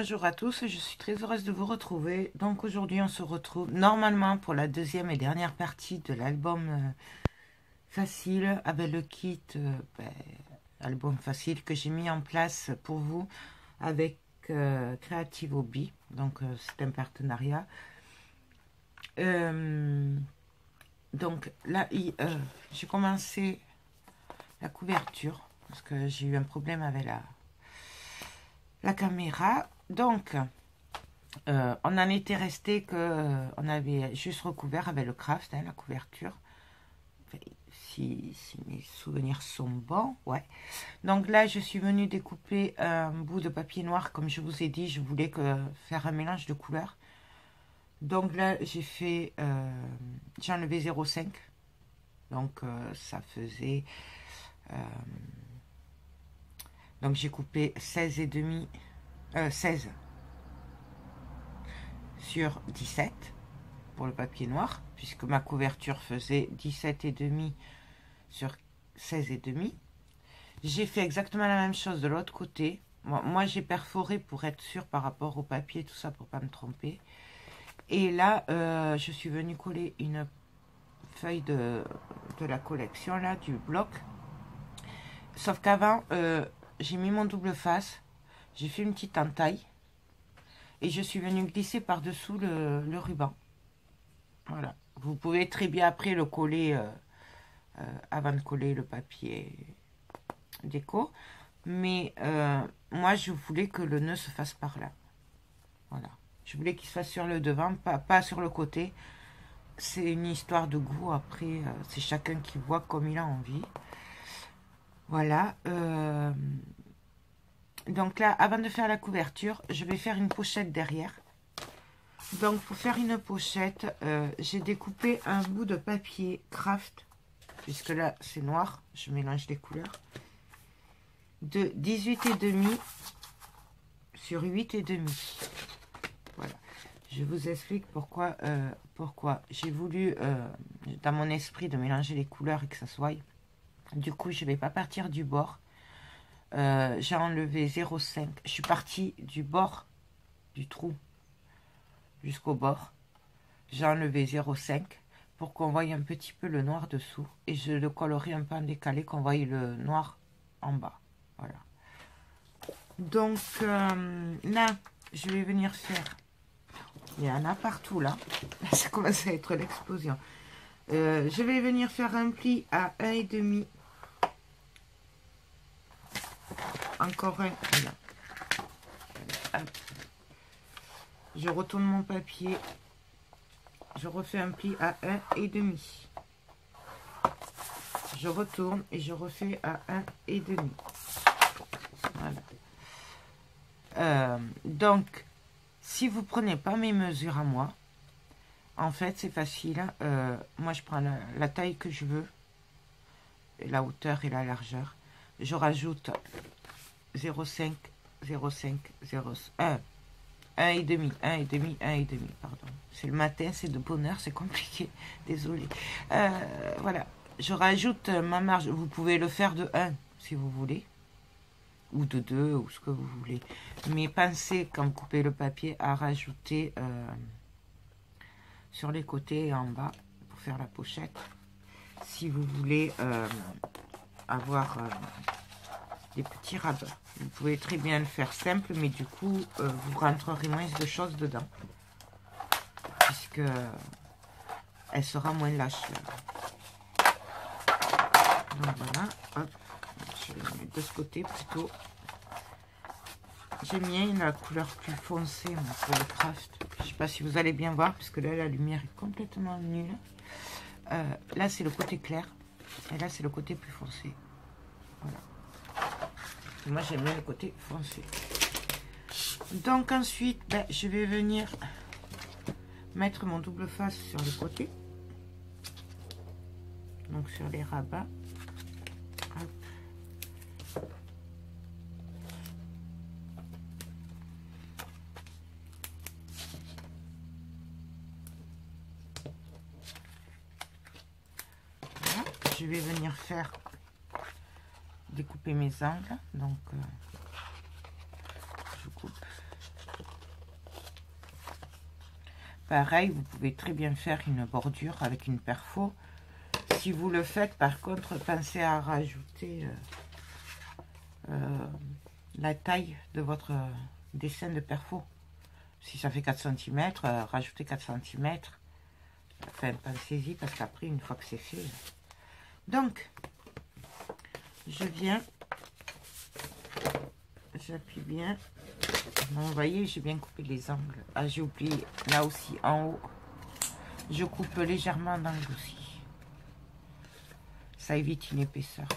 Bonjour à tous, je suis très heureuse de vous retrouver. Donc aujourd'hui on se retrouve normalement pour la deuxième et dernière partie de l'album Facile avec le kit album Facile que j'ai mis en place pour vous avec Creative Hobby. Donc c'est un partenariat. Donc là j'ai commencé la couverture parce que j'ai eu un problème avec la caméra. Donc on en était resté que on avait juste recouvert avec le craft, la couverture. Enfin, si mes souvenirs sont bons, ouais. Donc là, je suis venue découper un bout de papier noir, comme je vous ai dit, je voulais faire un mélange de couleurs. Donc là, j'ai fait, j'ai enlevé 0,5. Donc ça faisait, donc j'ai coupé 16,5, 16 sur 17 pour le papier noir, puisque ma couverture faisait 17,5 sur 16,5. J'ai fait exactement la même chose de l'autre côté. Moi j'ai perforé pour être sûr par rapport au papier, tout ça, pour pas me tromper. Et là, je suis venue coller une feuille de la collection, là, du bloc. Sauf qu'avant, j'ai mis mon double face, j'ai fait une petite entaille, et je suis venue glisser par-dessous le ruban. Voilà. Vous pouvez très bien après le coller avant de coller le papier déco. Mais moi, je voulais que le nœud se fasse par là. Voilà. Je voulais qu'il se fasse sur le devant, pas sur le côté. C'est une histoire de goût. Après, c'est chacun qui voit comme il a envie. Voilà. Donc là, avant de faire la couverture, je vais faire une pochette derrière. Donc, pour faire une pochette, j'ai découpé un bout de papier craft, puisque là, c'est noir, je mélange les couleurs, de 18,5 sur 8,5. Voilà. Je vous explique pourquoi j'ai voulu, dans mon esprit, de mélanger les couleurs et que ça soit. Du coup, je ne vais pas partir du bord. J'ai enlevé 0,5. Je suis partie du bord du trou jusqu'au bord. J'ai enlevé 0,5 pour qu'on voie un petit peu le noir dessous. Et je le collerai un peu en décalé, qu'on voie le noir en bas. Voilà. Donc là, je vais venir faire... Il y en a partout là. Ça commence à être l'explosion. Je vais venir faire un pli à 1,5. Encore un. Voilà. Hop. Je retourne mon papier. Je refais un pli à 1,5. Je retourne et je refais à 1,5. Voilà. Donc, si vous prenez pas mes mesures à moi, en fait, c'est facile. Moi, je prends la taille que je veux, et la hauteur et la largeur. Je rajoute 0,5, 0,5, 0,1. 1,5, 1,5, 1,5, pardon. C'est le matin, c'est de bonne heure, c'est compliqué. Désolée. Voilà. Je rajoute ma marge. Vous pouvez le faire de 1 si vous voulez. Ou de 2, ou ce que vous voulez. Mais pensez, quand vous coupez le papier, à rajouter sur les côtés et en bas pour faire la pochette. Si vous voulez avoir des petits rabats. Vous pouvez très bien le faire simple, mais du coup, vous rentrerez moins de choses dedans. Puisque elle sera moins lâche. Donc voilà. Hop. Je vais mettre de ce côté plutôt. J'aime bien la couleur plus foncée pour le craft. Je ne sais pas si vous allez bien voir, parce que là, la lumière est complètement nulle. Là, c'est le côté clair. Et là, c'est le côté plus foncé. Voilà. Moi, j'aime bien le côté foncé. Donc, ensuite, je vais venir mettre mon double face sur le côté. Donc, sur les rabats. Hop. Voilà. Je vais venir faire découper mes angles. Donc, je coupe Pareil, vous pouvez très bien faire une bordure avec une perfo. Si vous le faites, par contre, pensez à rajouter la taille de votre dessin de perfo. Si ça fait 4 cm, rajoutez 4 cm. Enfin, pensez-y, parce qu'après, une fois que c'est fait... Donc, je viens... J'appuie bien. Bon, vous voyez, j'ai bien coupé les angles. Ah, j'ai oublié, là aussi, en haut. Je coupe légèrement d'angle aussi. Ça évite une épaisseur.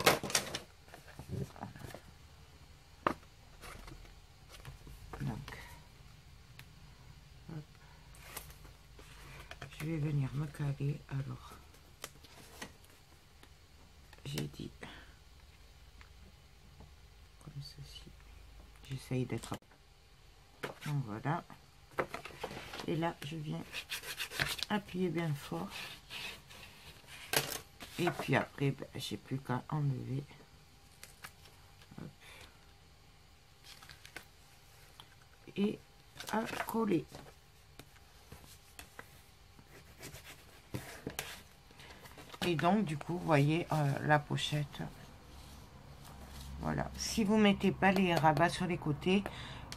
Donc, hop. Je vais venir me caler. Alors, j'ai dit comme ceci. J'essaye d'être... Donc voilà. Et là, je viens appuyer bien fort. Et puis après, ben, j'ai plus qu'à enlever. Hop. Et à coller. Et donc, du coup, vous voyez la pochette. Voilà. Si vous ne mettez pas les rabats sur les côtés,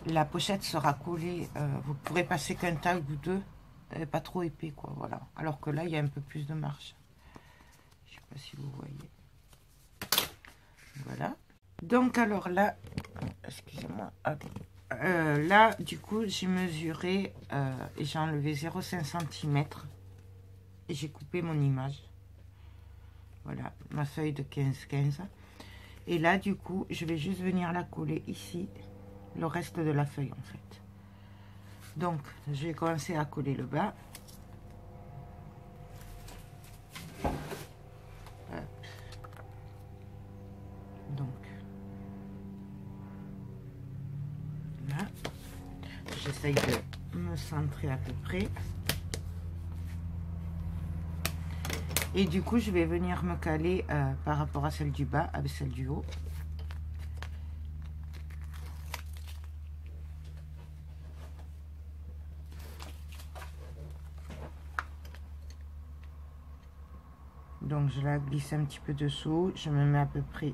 la pochette sera collée. Vous pourrez passer qu'un tag ou deux. Pas trop épais, quoi. Voilà. Alors que là, il y a un peu plus de marge. Je ne sais pas si vous voyez. Voilà. Donc, alors là, excusez-moi. Là, du coup, j'ai mesuré et j'ai enlevé 0,5 cm. Et j'ai coupé mon image. Voilà, ma feuille de 15-15. Et là, du coup, je vais juste venir la coller ici, le reste de la feuille, en fait. Donc, je vais commencer à coller le bas. Hop. Donc, là, j'essaye de me centrer à peu près. Et du coup, je vais venir me caler par rapport à celle du bas avec celle du haut. Donc, je la glisse un petit peu dessous. Je me mets à peu près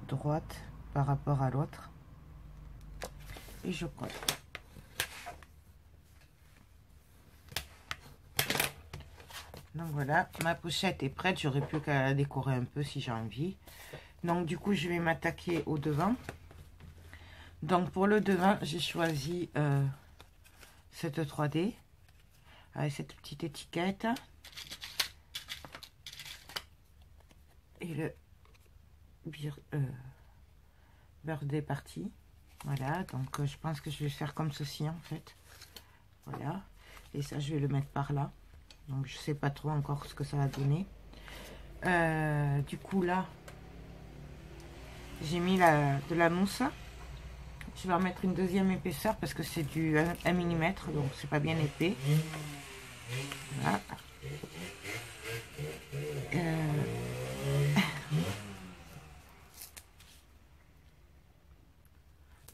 droite par rapport à l'autre. Et je colle. Donc voilà, ma pochette est prête. J'aurais pu qu'à la décorer un peu si j'ai envie. Donc du coup, je vais m'attaquer au devant. Donc pour le devant, j'ai choisi cette 3D avec cette petite étiquette. Et le birthday party. Voilà, donc je pense que je vais faire comme ceci en fait. Voilà. Et ça, je vais le mettre par là. Donc je sais pas trop encore ce que ça va donner. Du coup là, j'ai mis de la mousse. Je vais en mettre une deuxième épaisseur parce que c'est du 1 mm, donc c'est pas bien épais. Voilà.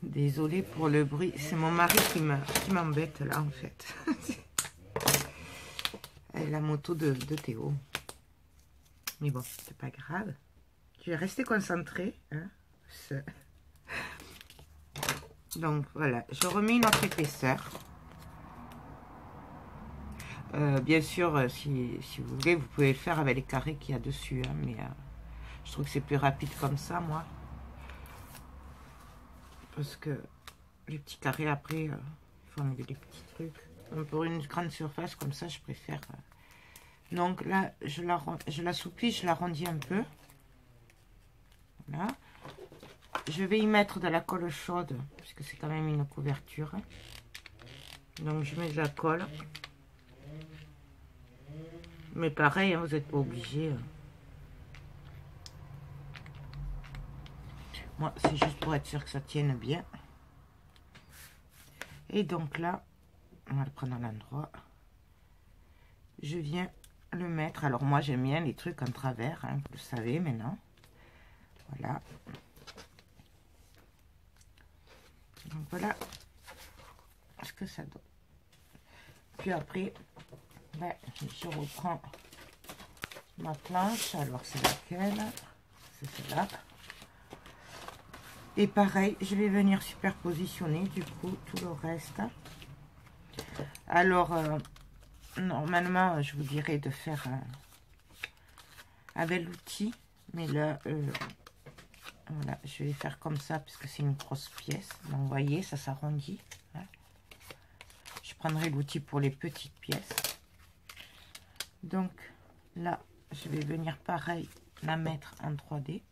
Désolée pour le bruit, c'est mon mari qui m'embête là en fait. La moto de Théo. Mais bon, c'est pas grave. Je vais rester concentrée. Hein. Donc voilà, je remets une autre épaisseur. Bien sûr, si vous voulez, vous pouvez le faire avec les carrés qu'il y a dessus. Hein, mais je trouve que c'est plus rapide comme ça, moi. Parce que les petits carrés, après, il faut enlever des petits trucs. Donc, pour une grande surface, comme ça, je préfère... Donc là, je l'assouplis, je l'arrondis un peu. Voilà. Je vais y mettre de la colle chaude, puisque c'est quand même une couverture. Donc je mets de la colle. Mais pareil, hein, vous n'êtes pas obligé. Moi, c'est juste pour être sûr que ça tienne bien. Et donc là, on va le prendre à l'endroit. Je viens le mettre. Alors moi, j'aime bien les trucs en travers, hein, vous le savez maintenant. Voilà. Donc voilà ce que ça donne. Puis après, ben, je reprends ma planche. Alors, c'est laquelle? C'est celle-là. Et pareil, je vais venir superpositionner du coup tout le reste. Alors, normalement, je vous dirais de faire avec l'outil. Mais là, voilà, je vais faire comme ça parce que c'est une grosse pièce. Donc, vous voyez, ça s'arrondit. Hein. Je prendrai l'outil pour les petites pièces. Donc, là, je vais venir pareil la mettre en 3D.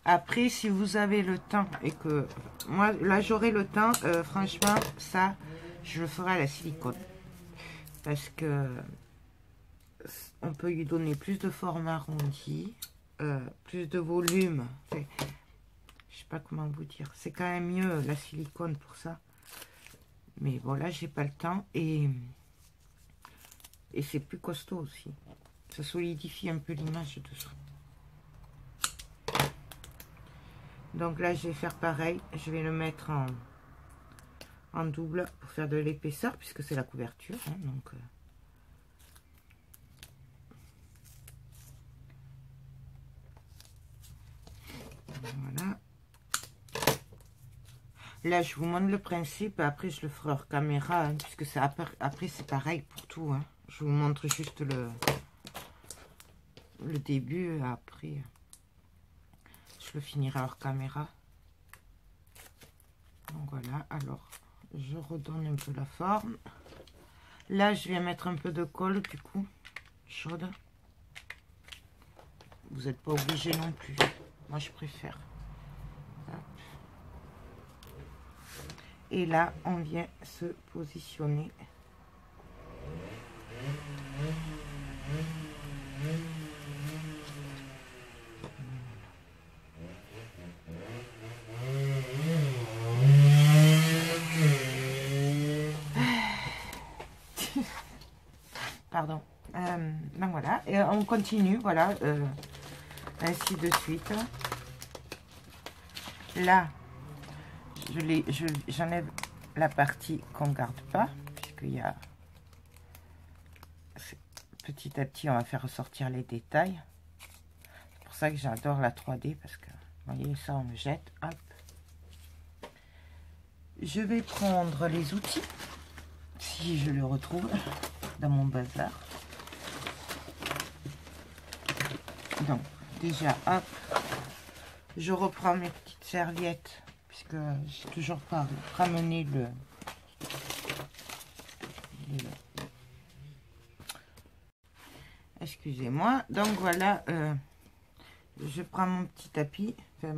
Après, si vous avez le temps et que moi, là, j'aurai le temps, franchement, ça, je le ferai à la silicone. Parce que on peut lui donner plus de forme arrondi, plus de volume. Je sais pas comment vous dire. C'est quand même mieux la silicone pour ça. Mais bon, là, j'ai pas le temps et c'est plus costaud aussi. Ça solidifie un peu l'image dessous. Donc là, je vais faire pareil. Je vais le mettre en double pour faire de l'épaisseur, puisque c'est la couverture. Hein, donc, voilà. Là, je vous montre le principe. Après, je le ferai hors caméra, hein, puisque c'est après c'est pareil pour tout. Hein. Je vous montre juste le début. Après, je le finirai hors caméra. Donc voilà, alors je redonne un peu la forme. Là, je vais mettre un peu de colle du coup, chaude. Vous n'êtes pas obligé non plus. Moi, je préfère. Hop. Et là, on vient se positionner. Pardon. Ben voilà, et on continue, voilà, ainsi de suite. Là, j'enlève la partie qu'on garde pas, puisqu'il y a petit à petit, on va faire ressortir les détails. C'est pour ça que j'adore la 3D, parce que, vous voyez, ça, on le jette, hop. Je vais prendre les outils, si je le retrouve dans mon bazar. Donc, déjà, hop, je reprends mes petites serviettes, puisque j'ai toujours pas ramené le excusez-moi. Donc, voilà, je prends mon petit tapis, enfin,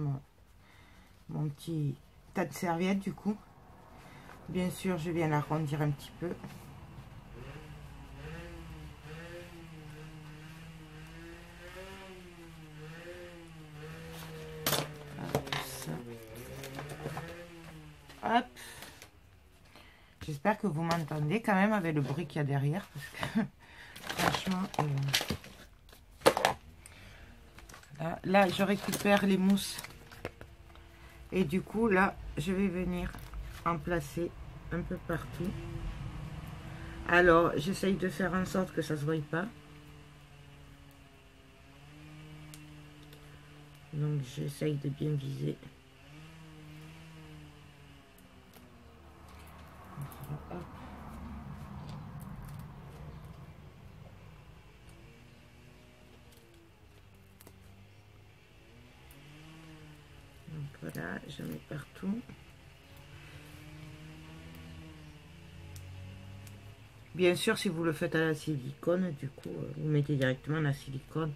mon petit tas de serviettes, du coup. Bien sûr, je viens l'arrondir un petit peu. Hop. J'espère que vous m'entendez quand même avec le bruit qu'il y a derrière. Parce que franchement, là, je récupère les mousses. Et du coup, là, je vais venir en placer un peu partout. Alors, j'essaye de faire en sorte que ça ne se voie pas. Donc, j'essaye de bien viser. Hop. Donc, voilà, je mets partout. Bien sûr, si vous le faites à la silicone, du coup, vous mettez directement la silicone.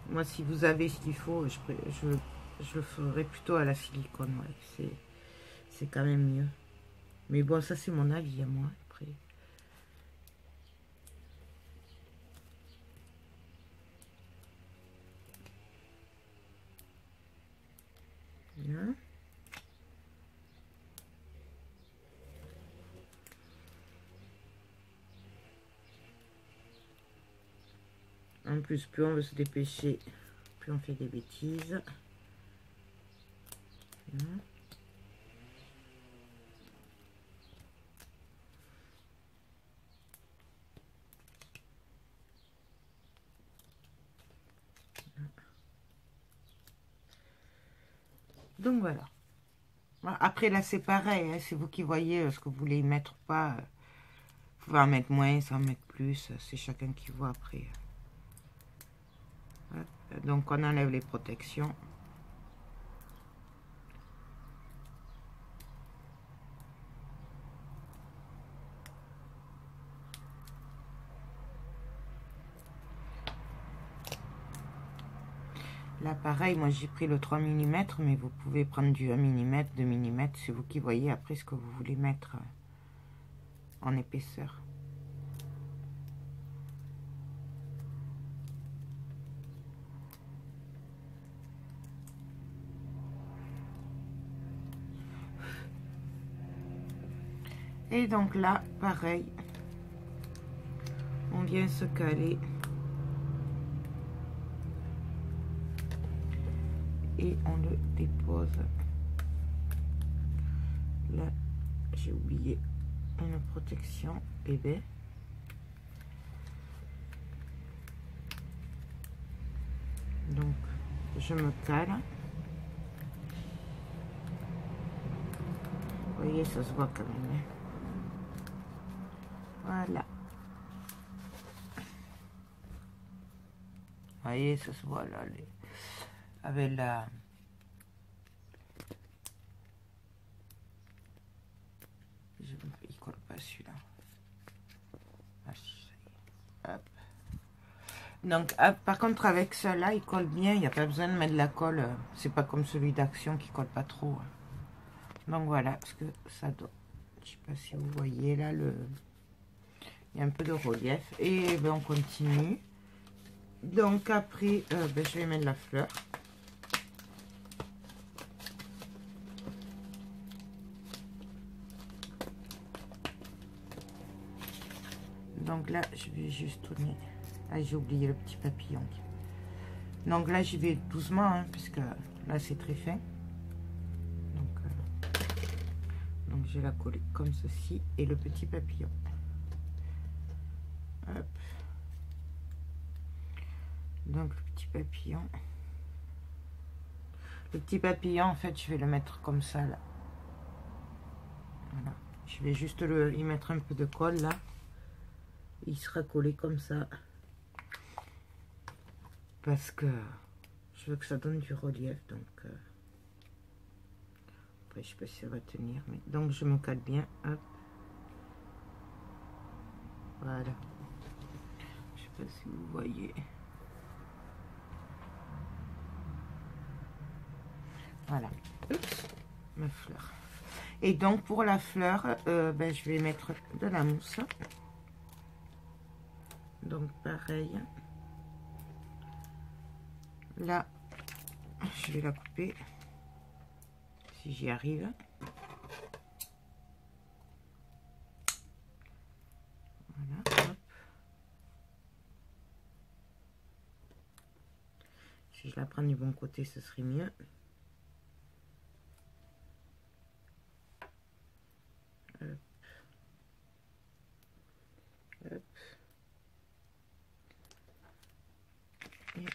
Moi, si vous avez ce qu'il faut, je le ferai plutôt à la silicone. Ouais. C'est quand même mieux. Mais bon, ça, c'est mon avis à moi. Après. Voilà. En plus, plus on veut se dépêcher, plus on fait des bêtises. Donc voilà. Après là c'est pareil, hein, c'est vous qui voyez ce que vous voulez y mettre ou pas. Vous pouvez en mettre moins, en mettre plus, c'est chacun qui voit après. Donc on enlève les protections. Là pareil, moi j'ai pris le 3 mm, mais vous pouvez prendre du 1 mm, 2 mm, c'est vous qui voyez après ce que vous voulez mettre en épaisseur. Et donc là, pareil, on vient se caler. Et on le dépose. Là, j'ai oublié une protection bébé. Donc, je me cale. Vous voyez, ça se voit quand même. Hein. Voilà. Vous voyez, ça se voit là. Avec la... Il colle pas celui-là. Ah, si, ça y est. Hop. Donc, par contre, avec cela, il colle bien. Il n'y a pas besoin de mettre de la colle. C'est pas comme celui d'Action qui colle pas trop. Donc, voilà ce que ça donne. Je sais pas si vous voyez là, il y a un peu de relief. Et ben, on continue. Donc, après, ben, je vais mettre la fleur. Donc là, je vais juste tourner. Ah, j'ai oublié le petit papillon. Donc là, j'y vais doucement, hein, puisque là, c'est très fin. Donc je vais la coller comme ceci. Et le petit papillon. Hop. Donc le petit papillon. Le petit papillon, en fait, je vais le mettre comme ça, là. Voilà. Je vais juste y mettre un peu de colle, là. Il sera collé comme ça. Parce que je veux que ça donne du relief, donc... Après, je sais pas si ça va tenir, mais... Donc, je me cale bien, hop. Voilà. Je sais pas si vous voyez. Voilà. Oups, ma fleur. Et donc, pour la fleur, ben, je vais mettre de la mousse. Donc, pareil. Là, je vais la couper. Si j'y arrive. Voilà. Hop. Si je la prends du bon côté, ce serait mieux. Hop. Hop. Et...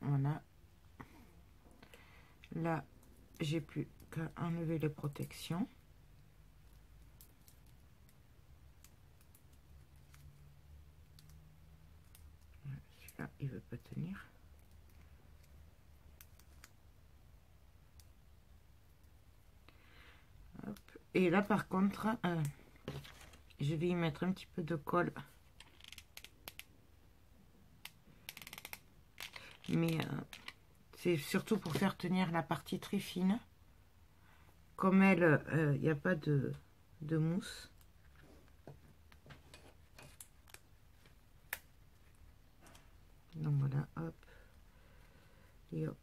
Voilà. Là, j'ai plus qu'à enlever les protections. Celui-là, il veut pas tenir. Hop. Et là, par contre, je vais y mettre un petit peu de colle. Mais c'est surtout pour faire tenir la partie très fine. Comme elle, il n'y a pas de mousse. Donc voilà, hop. Et hop.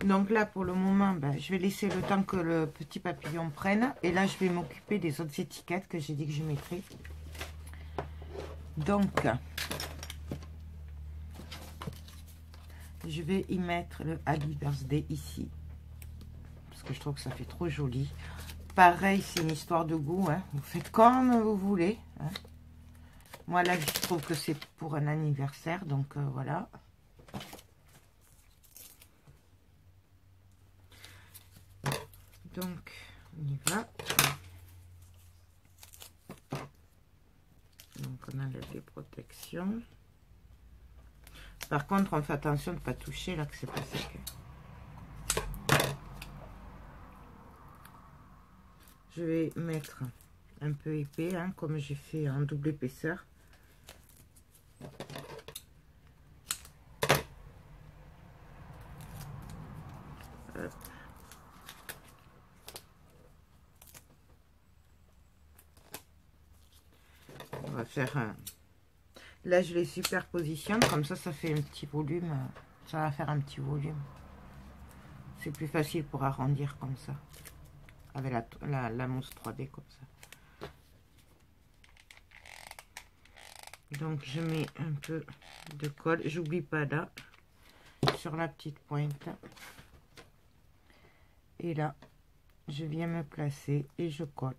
Donc là, pour le moment, ben, je vais laisser le temps que le petit papillon prenne. Et là, je vais m'occuper des autres étiquettes que j'ai dit que je mettrais. Donc, je vais y mettre le Happy Birthday ici. Parce que je trouve que ça fait trop joli. Pareil, c'est une histoire de goût. Hein. Vous faites comme vous voulez. Hein. Moi, là, je trouve que c'est pour un anniversaire. Donc, voilà. Donc, on y va. Donc, on enlève les protections. Par contre, on fait attention de ne pas toucher là que c'est pas sec. Je vais mettre un peu épais, hein, comme j'ai fait en double épaisseur. Hop. On va faire un... Là, je les superpositionne, comme ça fait un petit volume. Ça va faire un petit volume. C'est plus facile pour arrondir comme ça. Avec la mousse 3D comme ça. Donc, je mets un peu de colle. J'oublie pas là, sur la petite pointe. Et là, je viens me placer et je colle.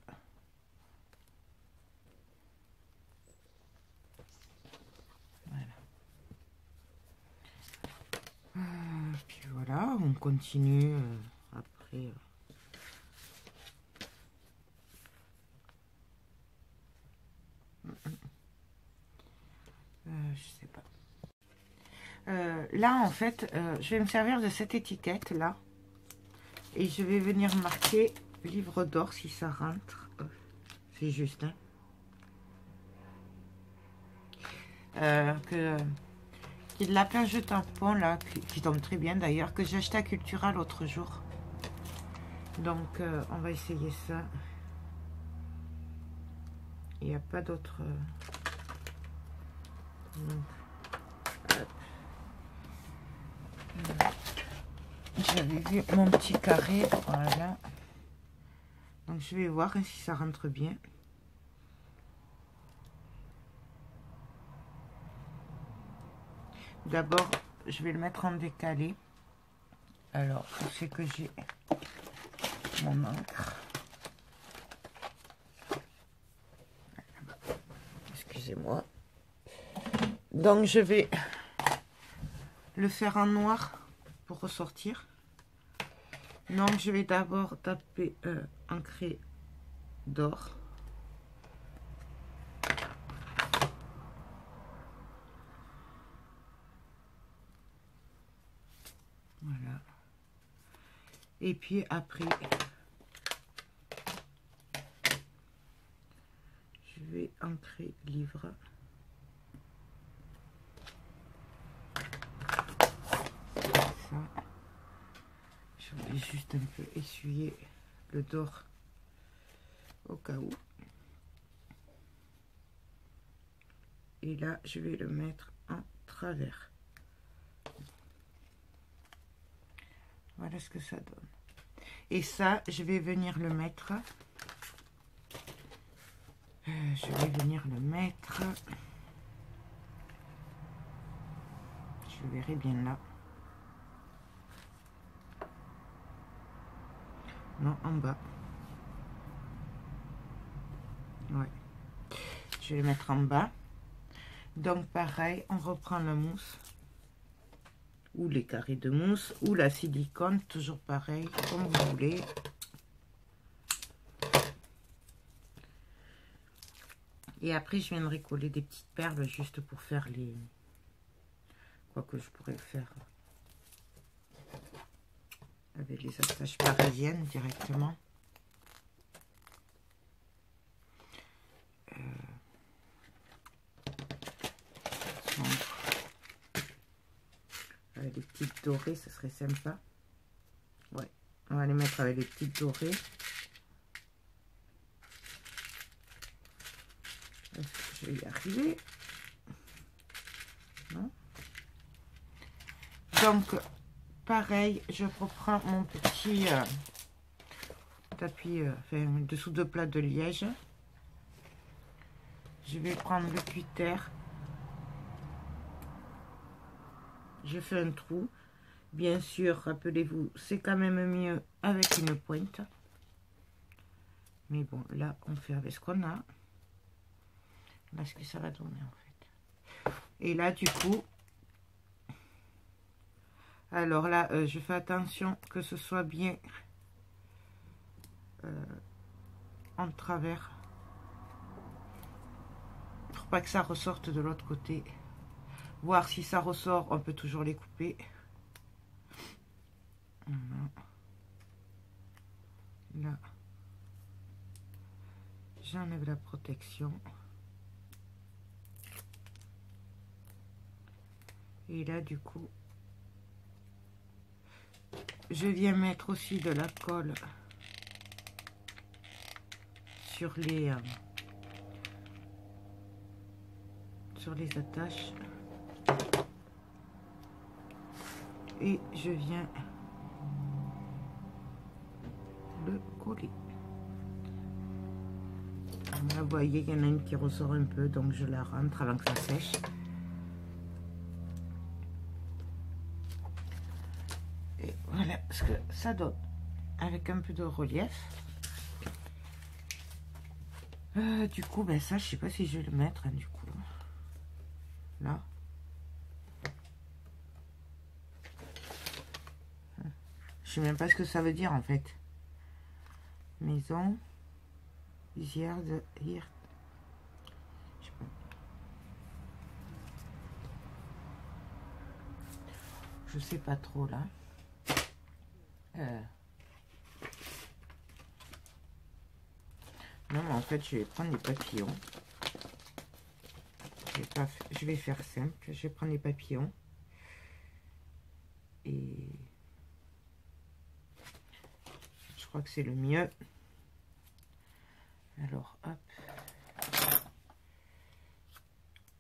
Puis voilà, on continue après. Je sais pas. Là, en fait, je vais me servir de cette étiquette là. Et je vais venir marquer livre d'or si ça rentre. C'est juste. Hein. Qui est de la plage de tampon là, qui tombe très bien d'ailleurs, que j'ai acheté à Cultura l'autre jour. Donc on va essayer ça. Il n'y a pas d'autre. J'avais vu mon petit carré, voilà. Donc je vais voir si ça rentre bien. D'abord, je vais le mettre en décalé. Alors, c'est que j'ai mon encre. Excusez-moi. Donc, je vais le faire en noir pour ressortir. Donc, je vais d'abord taper encré d'or. Voilà. Et puis après, je vais ancrer livre. Ça. Je vais juste un peu essuyer le d'or au cas où. Et là, je vais le mettre en travers. Voilà ce que ça donne. Et ça, je vais venir le mettre. Je verrai bien là. Non, en bas. Ouais. Je vais le mettre en bas. Donc pareil, on reprend la mousse. Ou les carrés de mousse. Ou la silicone. Toujours pareil, comme vous voulez. Et après, je viendrai coller des petites perles juste pour faire les... Quoi que je pourrais faire avec les attaches parisiennes directement. Avec des petites dorées, ce serait sympa. Ouais, on va les mettre avec les petites dorées. Est-ce que je vais y arriver? Non. Donc, pareil, je reprends mon petit tapis, enfin, dessous de plat de liège. Je vais prendre le cutter. Je fais un trou. Bien sûr, rappelez-vous, c'est quand même mieux avec une pointe. Mais bon, là, on fait avec ce qu'on a. Là, ce que ça va donner, en fait. Et là, du coup, alors là, je fais attention que ce soit bien en travers. Pour pas que ça ressorte de l'autre côté. Voir si ça ressort, on peut toujours les couper. Voilà. Là, j'enlève la protection. Et là, du coup, je viens mettre aussi de la colle sur les attaches. Et je viens le coller. Là, vous voyez, il y en a une qui ressort un peu, donc je la rentre avant que ça sèche. Et voilà ce que ça donne avec un peu de relief. Du coup, ben ça, je sais pas si je vais le mettre, hein, du coup. Là. Je sais même pas ce que ça veut dire, en fait. Maison. Visière de Hirt. Je sais pas. Je sais pas trop, là. Non, mais en fait, je vais prendre des papillons. Je vais faire simple. Je vais prendre des papillons. Et je crois que c'est le mieux. Alors, hop.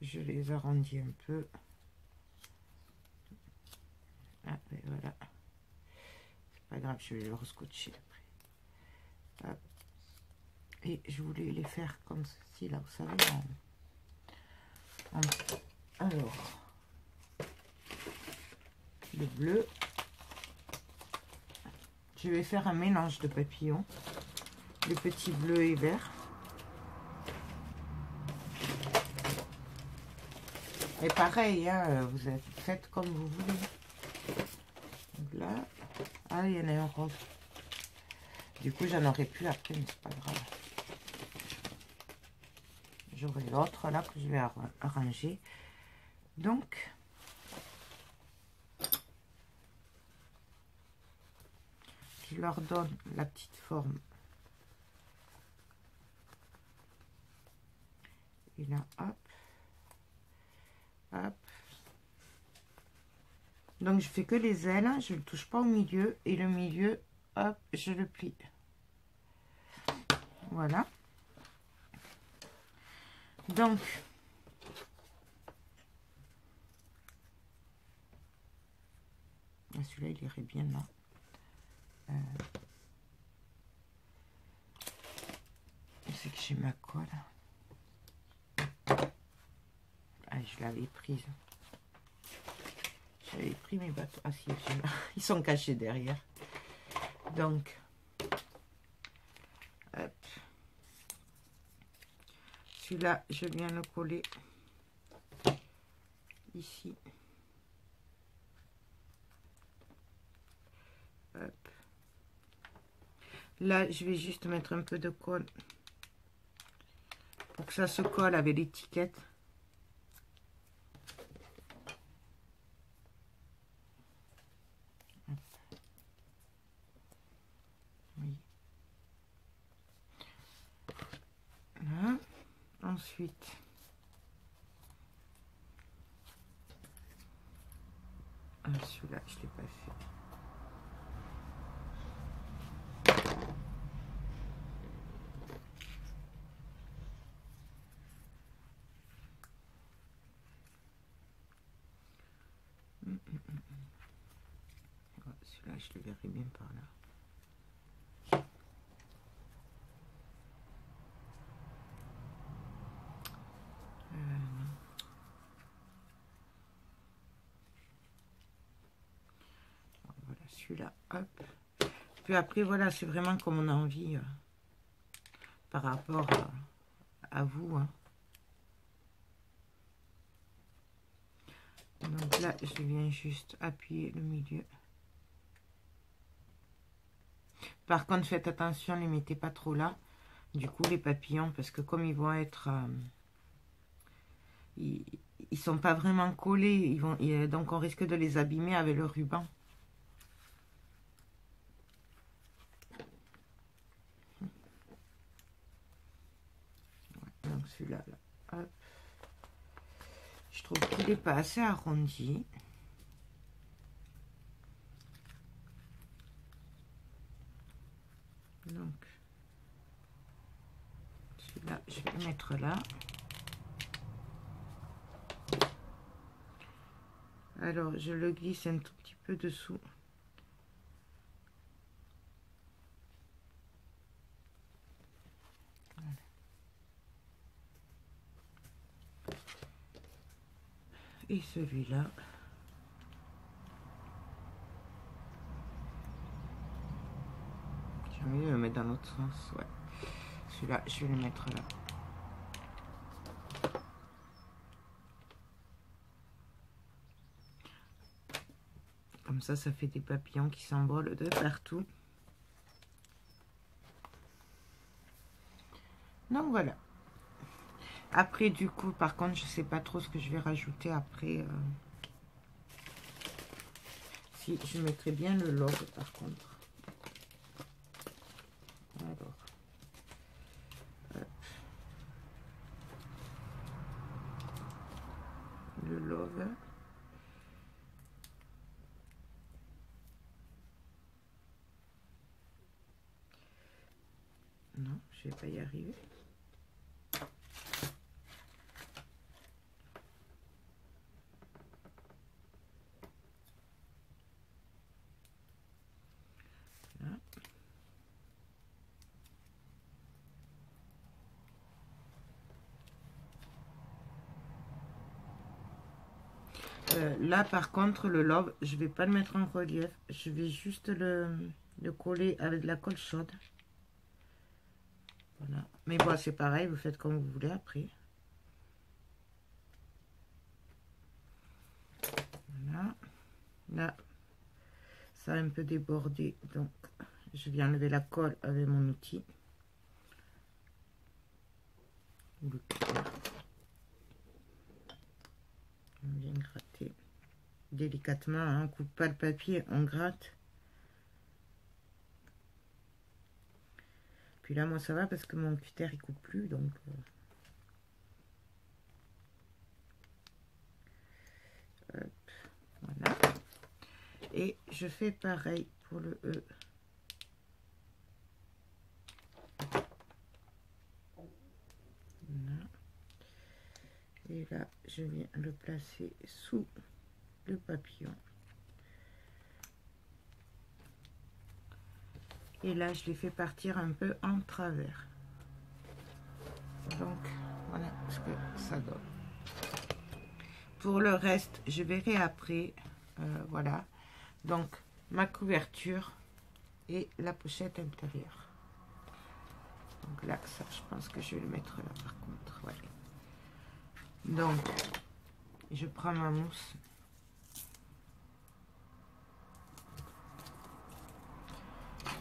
Je les arrondis un peu. Ah, ben voilà. C'est pas grave, je vais le rescotcher après. Hop. Et je voulais les faire comme ceci, là, vous savez. Alors, le bleu. Je vais faire un mélange de papillons. Le petit bleu et vert. Et pareil, hein, vous faites comme vous voulez. Donc là, ah, il y en a un rose. Du coup, j'en aurai plus après, mais c'est pas grave. J'aurai l'autre là que je vais arranger. Donc, je leur donne la petite forme. Et là, hop. Hop. Donc, je fais que les ailes. Je ne le touche pas au milieu. Et le milieu, hop, je le plie. Voilà. Donc, celui-là, il irait bien là. C'est que j'ai ma colle. Ah, je l'avais prise. J'avais pris mes bateaux. Ah si, ils sont cachés derrière. Donc, hop. Celui-là, je viens le coller ici. Hop. Là, je vais juste mettre un peu de colle pour que ça se colle avec l'étiquette. Oui. Là. Ensuite, celui-là, je ne l'ai pas fait. Là, je le verrai bien par là. Voilà, celui-là, hop. Puis après, voilà, c'est vraiment comme on a envie par rapport à vous. Hein. Donc là, je viens juste appuyer le milieu. Par contre, faites attention, ne les mettez pas trop là. Du coup, les papillons, parce que comme ils vont être... ils sont pas vraiment collés. Donc, on risque de les abîmer avec le ruban. Ouais, donc celui-là, là, hop. Je trouve qu'il n'est pas assez arrondi. Donc, celui-là, je vais le mettre là. Alors, je le glisse un tout petit peu dessous. Voilà. Et celui-là. J'ai envie de le mettre dans l'autre sens, ouais. Celui-là, je vais le mettre là. Comme ça fait des papillons qui s'envolent de partout. Donc voilà. Après, du coup, par contre, je sais pas trop ce que je vais rajouter après. Si, je mettrai bien le love, par contre. Alors. Hop. Le love. Non, je vais pas y arriver. Là, par contre, le love, je vais pas le mettre en relief. Je vais juste le coller avec de la colle chaude. Voilà. Mais bon, c'est pareil, vous faites comme vous voulez après. Voilà. Là, ça a un peu débordé, donc je viens enlever la colle avec mon outil. On vient gratter délicatement, hein, on coupe pas le papier, on gratte. Puis là, moi, ça va parce que mon cutter, il coupe plus, donc... Hop, voilà. Et je fais pareil pour le E. Voilà. Et là, je viens le placer sous le papillon. Et là, je les fais partir un peu en travers. Donc, voilà ce que ça donne. Pour le reste, je verrai après. Voilà. Donc, ma couverture et la pochette intérieure. Donc là, ça, je pense que je vais le mettre là, par contre. Ouais. Donc, je prends ma mousse.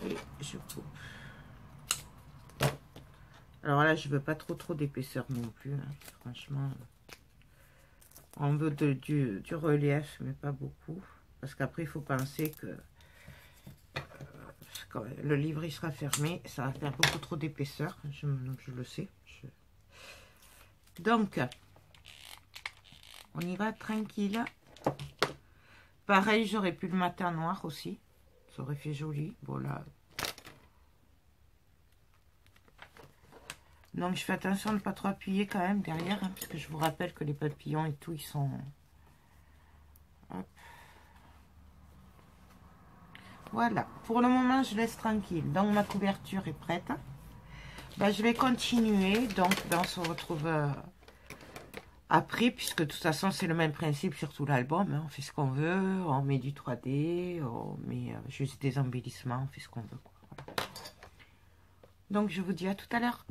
Et je coupe. Alors là, je veux pas trop d'épaisseur non plus. Hein. Franchement, on veut du relief, mais pas beaucoup. Parce qu'après, il faut penser que quand le livre il sera fermé, ça va faire beaucoup trop d'épaisseur. Je le sais. Donc, on y va tranquille. Pareil, j'aurais pu le matin noir aussi. Ça aurait fait joli. Voilà. Donc, je fais attention de ne pas trop appuyer quand même derrière. Hein, parce que je vous rappelle que les papillons et tout, ils sont... Hop. Voilà, pour le moment je laisse tranquille. Donc ma couverture est prête. Ben, je vais continuer, donc ben, on se retrouve après, puisque de toute façon c'est le même principe sur tout l'album, hein. On fait ce qu'on veut, on met du 3D, on met juste des embellissements, on fait ce qu'on veut, quoi. Voilà. Donc je vous dis à tout à l'heure.